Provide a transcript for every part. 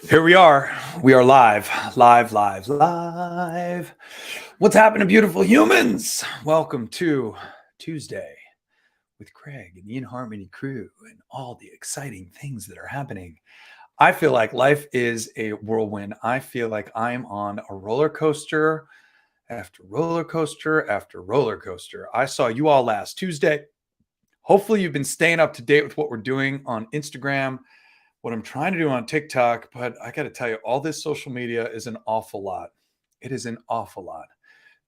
Here we are. We are live, live, live, live. What's happening, beautiful humans? Welcome to Tuesday with Craig and the In Harmony crew and all the exciting things that are happening. I feel like life is a whirlwind. I feel like I'm on a roller coaster after roller coaster after roller coaster. I saw you all last Tuesday. Hopefully, you've been staying up to date with what we're doing on Instagram, what I'm trying to do on TikTok, but I got to tell you, all this social media is an awful lot. It is an awful lot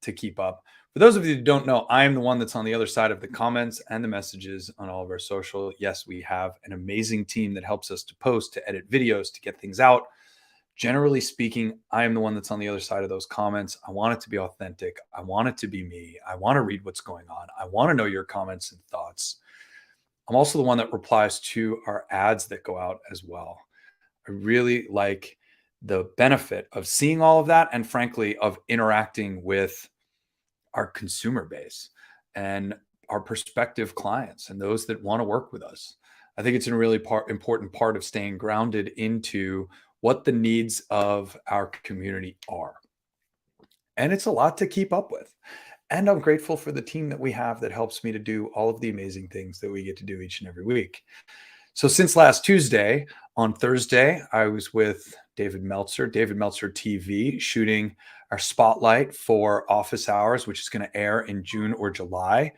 to keep up. For those of you who don't know, I am the one that's on the other side of the comments and the messages on all of our social. Yes, we have an amazing team that helps us to post, to edit videos, to get things out. Generally speaking, I am the one that's on the other side of those comments. I want it to be authentic. I want it to be me. I want to read what's going on. I want to know your comments and thoughts. I'm also the one that replies to our ads that go out as well. I really like the benefit of seeing all of that and, frankly, of interacting with our consumer base and our prospective clients and those that want to work with us. I think it's a really important part of staying grounded into what the needs of our community are. And it's a lot to keep up with. And I'm grateful for the team that we have that helps me to do all of the amazing things that we get to do each and every week. So since last Tuesday, on Thursday, I was with David Meltzer TV, shooting our spotlight for Office Hours, which is going to air in June or July.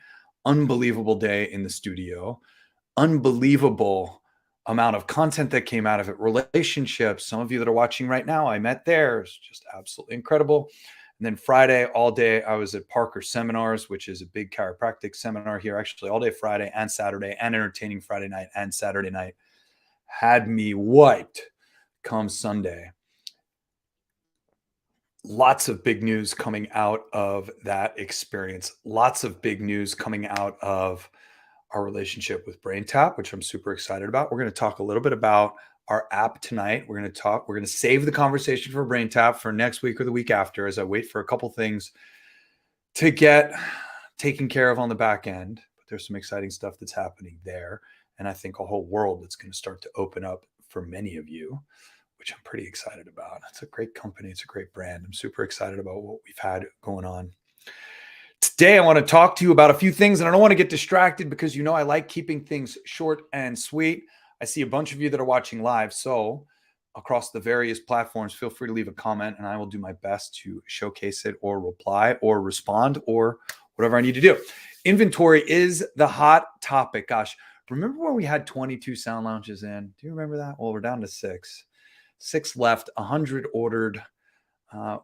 Unbelievable day in the studio. Unbelievable amount of content that came out of it. Relationships, some of you that are watching right now, I met there. It's just absolutely incredible. And then Friday, all day, I was at Parker Seminars, which is a big chiropractic seminar here, actually all day Friday and Saturday, and entertaining Friday night and Saturday night. Had me wiped come Sunday. Lots of big news coming out of that experience. Lots of big news coming out of our relationship with BrainTap, which I'm super excited about. We're going to talk a little bit about our app tonight. We're going to save the conversation for BrainTap for next week or the week after, as I wait for a couple things to get taken care of on the back end. But there's some exciting stuff that's happening there. And I think a whole world that's going to start to open up for many of you, which I'm pretty excited about. It's a great company. It's a great brand. I'm super excited about what we've had going on. Today, I want to talk to you about a few things, and I don't want to get distracted because I like keeping things short and sweet. I see a bunch of you that are watching live. So across the various platforms, feel free to leave a comment and I will do my best to showcase it or reply or respond or whatever I need to do. Inventory is the hot topic. Gosh, remember when we had 22 sound lounges in? Do you remember that? Well, we're down to 6. 6 left, 100 ordered.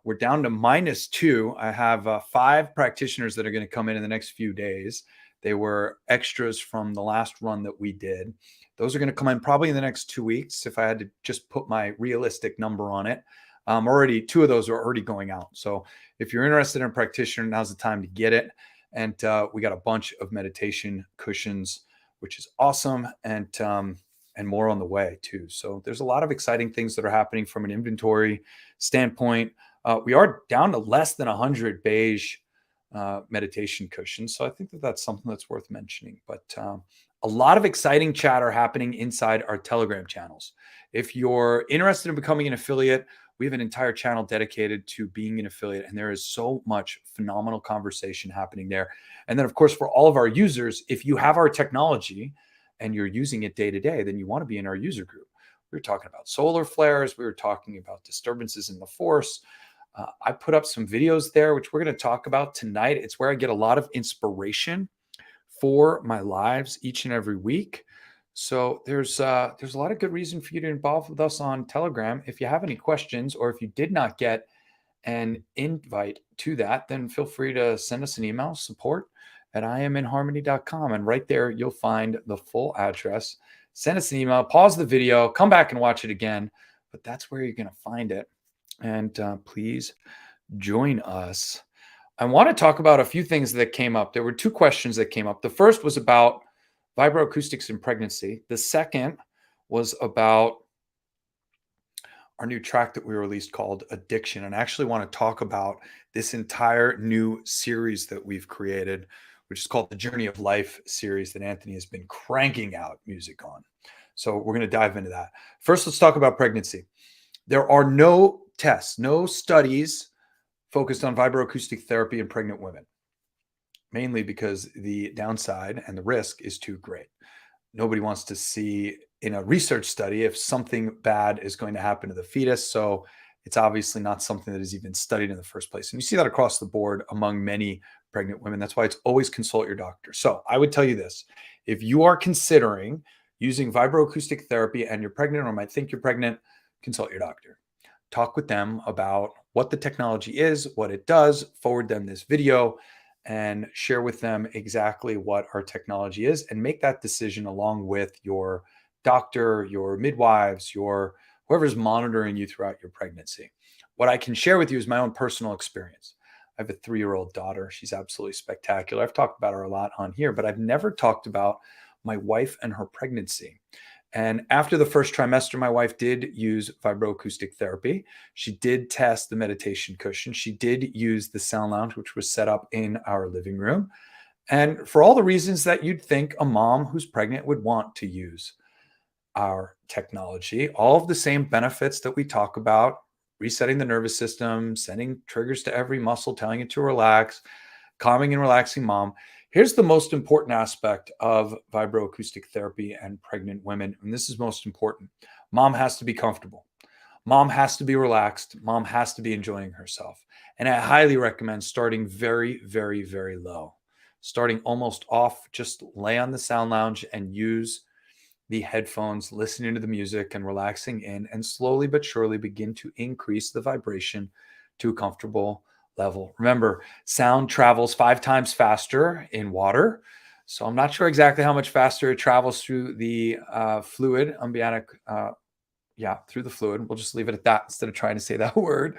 We're down to -2. I have 5 practitioners that are going to come in the next few days. They were extras from the last run that we did. Those are going to come in probably in the next 2 weeks. If I had to just put my realistic number on it, already 2 of those are already going out. So if you're interested in a practitioner, now's the time to get it. And we got a bunch of meditation cushions, which is awesome. And more on the way too. So there's a lot of exciting things that are happening from an inventory standpoint. We are down to less than 100 beige meditation cushions. So I think that's something that's worth mentioning. But a lot of exciting chatter happening inside our Telegram channels. If you're interested in becoming an affiliate, we have an entire channel dedicated to being an affiliate, and there is so much phenomenal conversation happening there. And then, of course, for all of our users, if you have our technology and you're using it day to day, then you want to be in our user group. We were talking about solar flares. We were talking about disturbances in the force. I put up some videos there, which we're going to talk about tonight. It's where I get a lot of inspiration for my lives each and every week. So there's a lot of good reason for you to involve with us on Telegram. If you have any questions, or if you did not get an invite to that, then feel free to send us an email, support@IamInHarmony.com. And right there, you'll find the full address. Send us an email, pause the video, come back and watch it again. But that's where you're going to find it. And please join us. I want to talk about a few things that came up. There were 2 questions that came up. The first was about Vibroacoustics and Pregnancy. The second was about our new track that we released called Addiction. And I actually want to talk about this entire new series that we've created, which is called the Journey of Life series that Anthony has been cranking out music on. So we're going to dive into that. First, let's talk about pregnancy. There are no tests, no studies focused on vibroacoustic therapy in pregnant women, mainly because the downside and the risk is too great. Nobody wants to see in a research study if something bad is going to happen to the fetus. So it's obviously not something that is even studied in the first place. And you see that across the board among many pregnant women. That's why it's always consult your doctor. So I would tell you this: if you are considering using vibroacoustic therapy and you're pregnant or might think you're pregnant, consult your doctor. Talk with them about what the technology is, what it does, forward them this video, and share with them exactly what our technology is, and make that decision along with your doctor, your midwives, your whoever's monitoring you throughout your pregnancy. What I can share with you is my own personal experience. I have a 3-year-old daughter. She's absolutely spectacular. I've talked about her a lot on here, but I've never talked about my wife and her pregnancy. And after the first trimester, my wife did use vibroacoustic therapy. She did test the meditation cushion. She did use the sound lounge, which was set up in our living room. And for all the reasons that you'd think a mom who's pregnant would want to use our technology, all of the same benefits that we talk about: resetting the nervous system, sending triggers to every muscle, telling it to relax, calming and relaxing mom. Here's the most important aspect of vibroacoustic therapy and pregnant women, and this is most important. Mom has to be comfortable. Mom has to be relaxed. Mom has to be enjoying herself. And I highly recommend starting very, very, very low. Starting almost off, just lay on the sound lounge and use the headphones, listening to the music and relaxing in, and slowly but surely begin to increase the vibration to a comfortable level. Remember, sound travels 5 times faster in water. So I'm not sure exactly how much faster it travels through the fluid, amniotic, through the fluid. We'll just leave it at that instead of trying to say that word.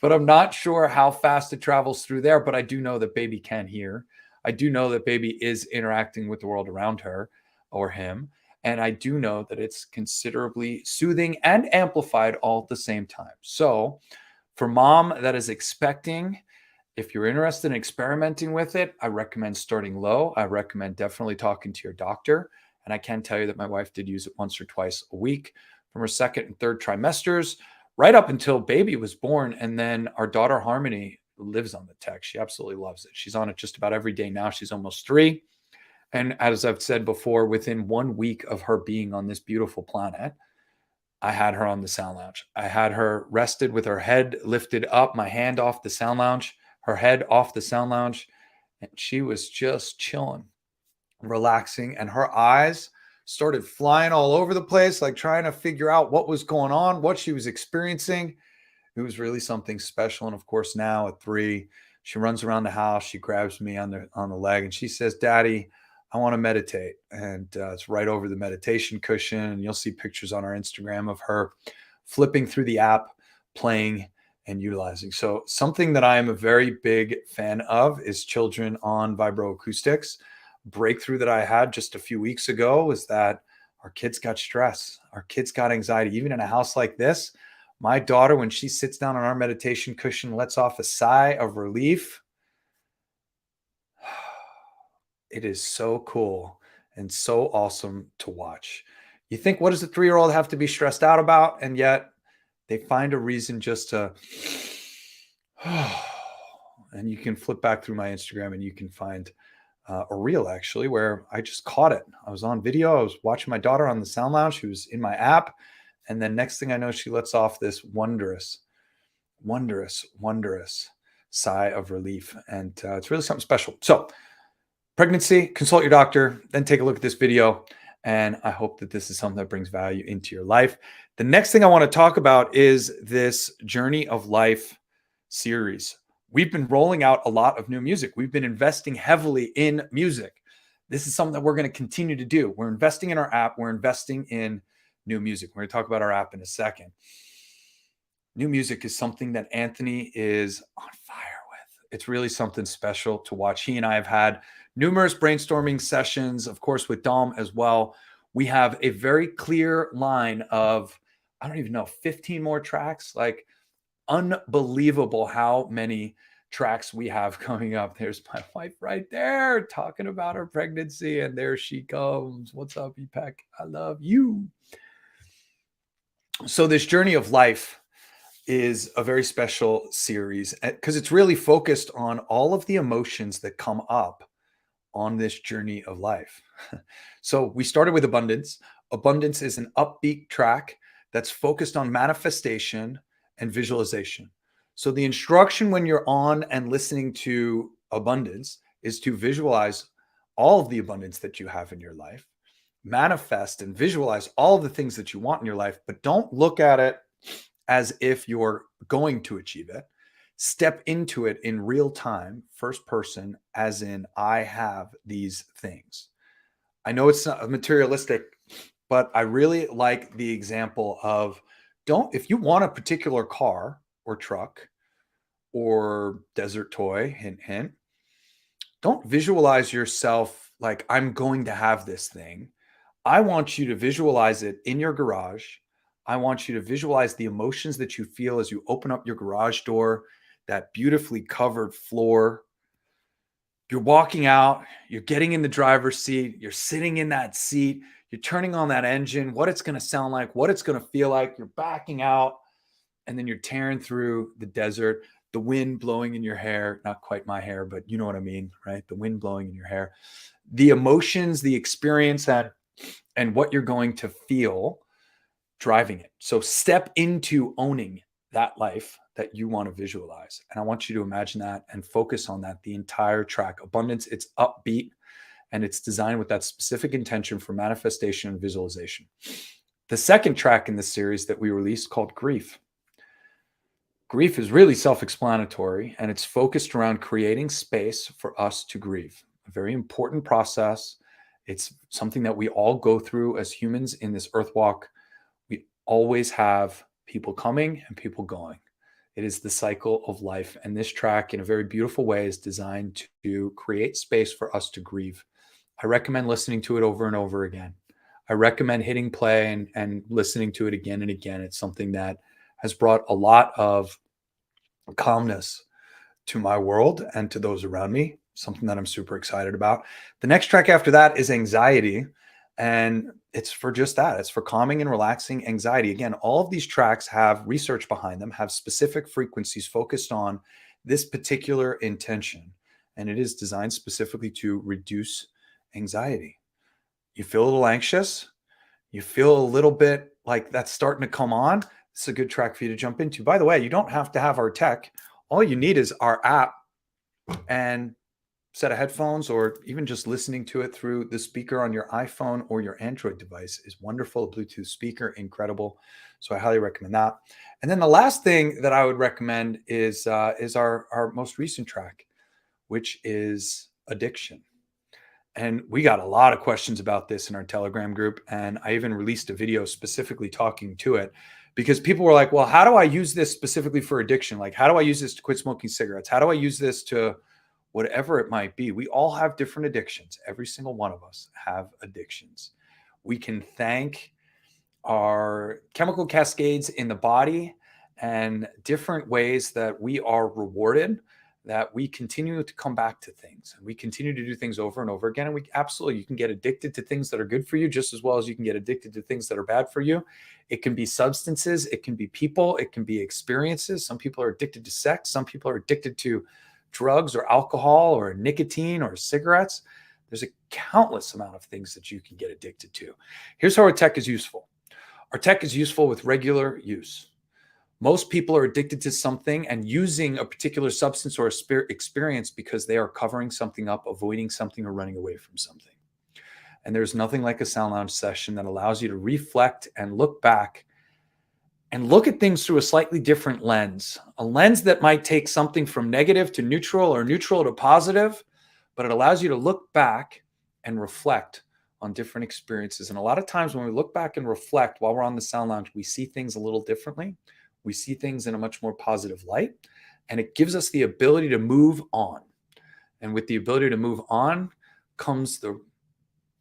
But I'm not sure how fast it travels through there. But I do know that baby can hear. I do know that baby is interacting with the world around her or him. And I do know that it's considerably soothing and amplified all at the same time. So for mom that is expecting, if you're interested in experimenting with it, I recommend starting low. I recommend definitely talking to your doctor. And I can tell you that my wife did use it once or twice a week from her second and third trimesters, right up until baby was born. And then our daughter Harmony lives on the tech. She absolutely loves it. She's on it just about every day now. She's almost 3. And as I've said before, within 1 week of her being on this beautiful planet, I had her on the sound lounge. I had her rested with her head lifted up, my hand off the sound lounge, her head off the sound lounge, and she was just chilling, relaxing, and her eyes started flying all over the place, like trying to figure out what was going on, what she was experiencing. It was really something special. And of course, now at 3, she runs around the house, she grabs me on the leg, and she says, "Daddy, I want to meditate." And it's right over the meditation cushion. And you'll see pictures on our Instagram of her flipping through the app, playing and utilizing. So something that I am a very big fan of is children on vibroacoustics. Breakthrough that I had just a few weeks ago was that our kids got stress. Our kids got anxiety. Even in a house like this, my daughter, when she sits down on our meditation cushion, lets off a sigh of relief. It is so cool and so awesome to watch. You think, what does a 3-year-old have to be stressed out about? And yet they find a reason just to, and you can flip back through my Instagram and you can find a reel actually where I just caught it. I was on video. I was watching my daughter on the sound lounge. She was in my app. And then next thing I know, she lets off this wondrous, wondrous, wondrous sigh of relief. And it's really something special. So pregnancy, consult your doctor, then take a look at this video. And I hope that this is something that brings value into your life. The next thing I want to talk about is this Journey of Life series. We've been rolling out a lot of new music. We've been investing heavily in music. This is something that we're going to continue to do. We're investing in our app. We're investing in new music. We're going to talk about our app in a second. New music is something that Anthony is on fire with. It's really something special to watch. He and I have had numerous brainstorming sessions, of course, with Dom as well. We have a very clear line of, I don't even know, 15 more tracks. Like, unbelievable how many tracks we have coming up. There's my wife right there talking about her pregnancy, and there she comes. What's up, Epec? I love you. So this Journey of Life is a very special series because it's really focused on all of the emotions that come up on this journey of life. So we started with abundance. Abundance is an upbeat track that's focused on manifestation and visualization. So the instruction when you're on and listening to abundance is to visualize all of the abundance that you have in your life, manifest and visualize all of the things that you want in your life, but don't look at it as if you're going to achieve it. Step into it in real time, first person, as in, I have these things. I know it's not materialistic, but I really like the example of if you want a particular car or truck or desert toy, hint, hint, don't visualize yourself like, I'm going to have this thing. I want you to visualize it in your garage. I want you to visualize the emotions that you feel as you open up your garage door, that beautifully covered floor. You're walking out, you're getting in the driver's seat, you're sitting in that seat, you're turning on that engine, what it's going to sound like, what it's going to feel like. You're backing out, and then you're tearing through the desert, the wind blowing in your hair, not quite my hair, but you know what I mean, right? The wind blowing in your hair, the emotions, the experience, and what you're going to feel driving it. So step into owning that life that you want to visualize. And I want you to imagine that and focus on that the entire track. Abundance, it's upbeat and it's designed with that specific intention for manifestation and visualization. The second track in this series that we released called Grief. Grief is really self-explanatory, and it's focused around creating space for us to grieve. A very important process. It's something that we all go through as humans in this earth walk. We always have people coming and people going. It is the cycle of life. And this track, in a very beautiful way, is designed to create space for us to grieve. I recommend listening to it over and over again. I recommend hitting play and listening to it again and again. It's something that has brought a lot of calmness to my world and to those around me, something that I'm super excited about. The next track after that is Anxiety. And it's for just that. It's for calming and relaxing anxiety. Again, all of these tracks have research behind them, have specific frequencies focused on this particular intention. And it is designed specifically to reduce anxiety. You feel a little anxious, you feel a little bit like that's starting to come on. It's a good track for you to jump into. By the way, you don't have to have our tech. All you need is our app and set of headphones, or even just listening to it through the speaker on your iPhone or your Android device is wonderful. A Bluetooth speaker, incredible. So I highly recommend that. And then the last thing that I would recommend is our most recent track, which is Addiction. And we got a lot of questions about this in our Telegram group. And I even released a video specifically talking to it, because people were like, well, how do I use this specifically for addiction? Like, how do I use this to quit smoking cigarettes? How do I use this to whatever it might be? We all have different addictions. Every single one of us have addictions. We can thank our chemical cascades in the body and different ways that we are rewarded, that we continue to come back to things and we continue to do things over and over again. And you can get addicted to things that are good for you just as well as you can get addicted to things that are bad for you. It can be substances, it can be people, it can be experiences. Some people are addicted to sex. Some people are addicted to drugs or alcohol or nicotine or cigarettes. There's a countless amount of things that you can get addicted to. Here's how our tech is useful. Our tech is useful with regular use. Most people are addicted to something and using a particular substance or experience because they are covering something up, avoiding something, or running away from something. And there's nothing like a sound lounge session that allows you to reflect and look back and look at things through a slightly different lens, a lens that might take something from negative to neutral or neutral to positive, but it allows you to look back and reflect on different experiences. And a lot of times when we look back and reflect while we're on the sound lounge, we see things a little differently. We see things in a much more positive light, and it gives us the ability to move on. And with the ability to move on comes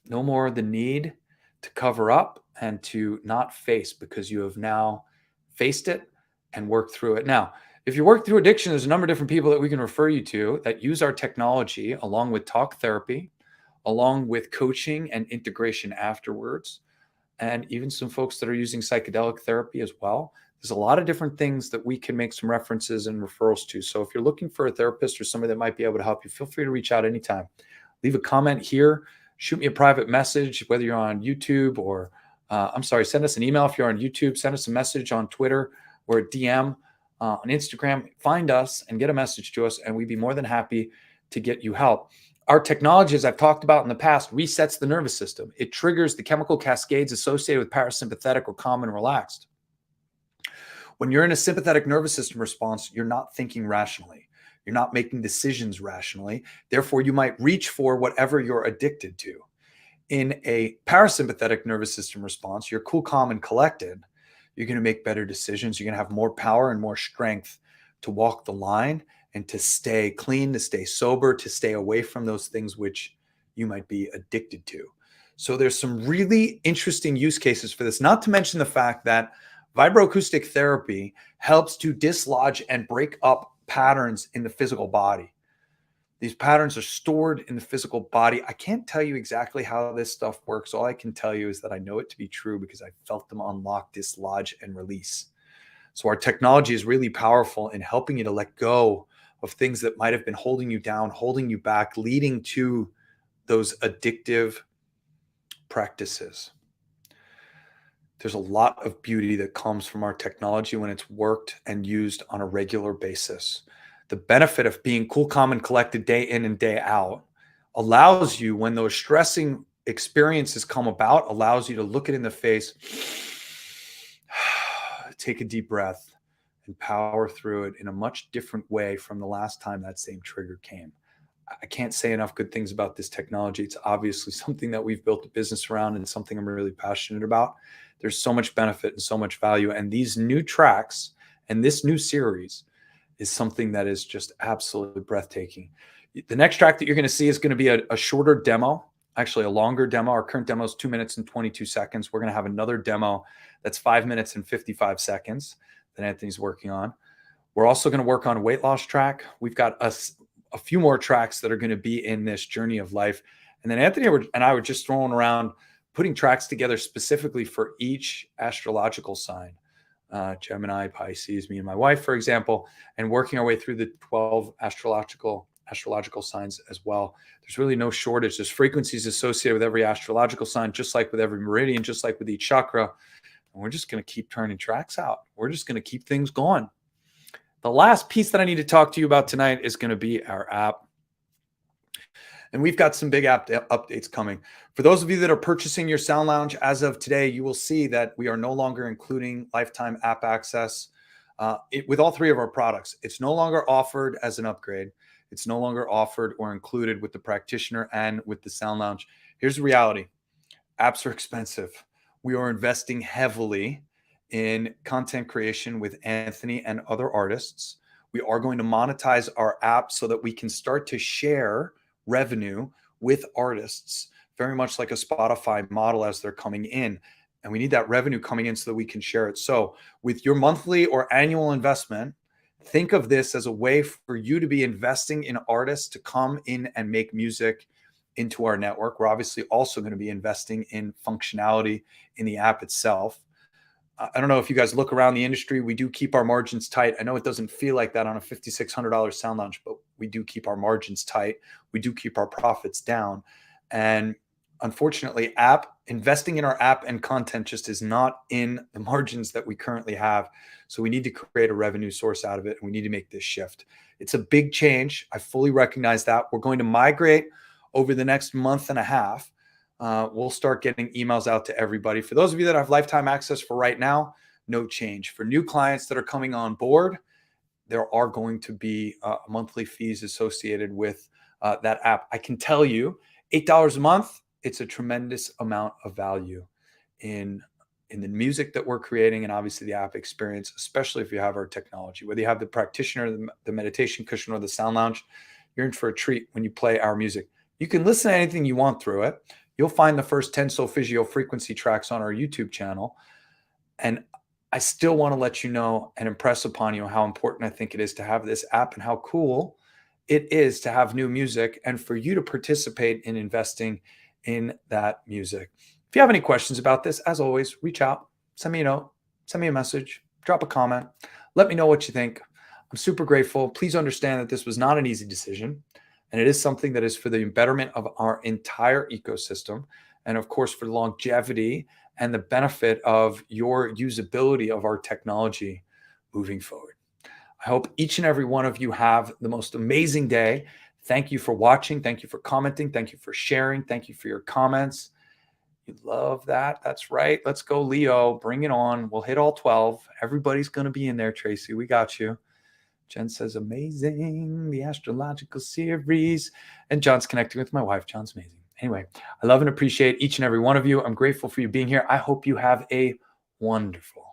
no more the need to cover up and to not face, because you have now faced it and worked through it. Now, if you work through addiction, there's a number of different people that we can refer you to that use our technology, along with talk therapy, along with coaching and integration afterwards, and even some folks that are using psychedelic therapy as well. There's a lot of different things that we can make some references and referrals to. So if you're looking for a therapist or somebody that might be able to help you, feel free to reach out anytime. Leave a comment here, shoot me a private message, whether you're on YouTube or send us an email if you're on YouTube, send us a message on Twitter or a DM on Instagram. Find us and get a message to us, and we'd be more than happy to get you help. Our technology, as I've talked about in the past, resets the nervous system. It triggers the chemical cascades associated with parasympathetic or calm and relaxed. When you're in a sympathetic nervous system response, you're not thinking rationally. You're not making decisions rationally. Therefore, you might reach for whatever you're addicted to. In a parasympathetic nervous system response, you're cool, calm, and collected. You're going to make better decisions. You're going to have more power and more strength to walk the line and to stay clean, to stay sober, to stay away from those things which you might be addicted to. So there's some really interesting use cases for this, not to mention the fact that vibroacoustic therapy helps to dislodge and break up patterns in the physical body. These patterns are stored in the physical body. I can't tell you exactly how this stuff works. All I can tell you is that I know it to be true because I felt them unlock, dislodge, and release. So our technology is really powerful in helping you to let go of things that might have been holding you down, holding you back, leading to those addictive practices. There's a lot of beauty that comes from our technology when it's worked and used on a regular basis. The benefit of being cool, calm, and collected day in and day out allows you, when those stressing experiences come about, allows you to look it in the face, take a deep breath, and power through it in a much different way from the last time that same trigger came. I can't say enough good things about this technology. It's obviously something that we've built a business around and something I'm really passionate about. There's so much benefit and so much value. And these new tracks and this new series is something that is just absolutely breathtaking. The next track that you're going to see is going to be a shorter demo, actually a longer demo. Our current demo is 2 minutes and 22 seconds. We're going to have another demo that's 5 minutes and 55 seconds that Anthony's working on. We're also going to work on a weight loss track. We've got a few more tracks that are going to be in this journey of life. And then Anthony and I were just throwing around putting tracks together specifically for each astrological sign. Gemini, Pisces, me and my wife, for example, and working our way through the 12 astrological signs as well. There's really no shortage. There's frequencies associated with every astrological sign, just like with every meridian, just like with each chakra. And we're just going to keep turning tracks out. We're just going to keep things going. The last piece that I need to talk to you about tonight is going to be our app. And we've got some big app updates coming. For those of you that are purchasing your Sound Lounge as of today, you will see that we are no longer including lifetime app access with all three of our products. It's no longer offered as an upgrade. It's no longer offered or included with the practitioner and with the Sound Lounge. Here's the reality. Apps are expensive. We are investing heavily in content creation with Anthony and other artists. We are going to monetize our app so that we can start to share revenue with artists, very much like a Spotify model as they're coming in. And we need that revenue coming in so that we can share it. So with your monthly or annual investment, think of this as a way for you to be investing in artists to come in and make music into our network. We're obviously also going to be investing in functionality in the app itself. I don't know if you guys look around the industry, we do keep our margins tight. I know it doesn't feel like that on a $5,600 Sound Lounge, but we do keep our margins tight. We do keep our profits down. And unfortunately, investing in our app and content just is not in the margins that we currently have. So we need to create a revenue source out of it, and we need to make this shift. It's a big change. I fully recognize that. We're going to migrate over the next month and a half. We'll start getting emails out to everybody. For those of you that have lifetime access for right now, no change. For new clients that are coming on board, there are going to be monthly fees associated with that app. I can tell you, $8 a month, it's a tremendous amount of value in the music that we're creating and obviously the app experience, especially if you have our technology. Whether you have the practitioner, the meditation cushion, or the Sound Lounge, you're in for a treat when you play our music. You can listen to anything you want through it. You'll find the first 10 solfeggio frequency tracks on our YouTube channel. And I still want to let you know and impress upon you how important I think it is to have this app and how cool it is to have new music and for you to participate in investing in that music. If you have any questions about this, as always, reach out, send me a note, send me a message. drop a comment. Let me know what you think. I'm super grateful. Please understand that this was not an easy decision, and it is something that is for the betterment of our entire ecosystem, and of course, for the longevity and the benefit of your usability of our technology moving forward. I hope each and every one of you have the most amazing day. Thank you for watching. Thank you for commenting. Thank you for sharing. Thank you for your comments. You love that. That's right. Let's go, Leo. Bring it on. We'll hit all 12. Everybody's going to be in there, Tracy. We got you. Jen says, amazing. The astrological series. And John's connecting with my wife. John's amazing. Anyway, I love and appreciate each and every one of you. I'm grateful for you being here. I hope you have a wonderful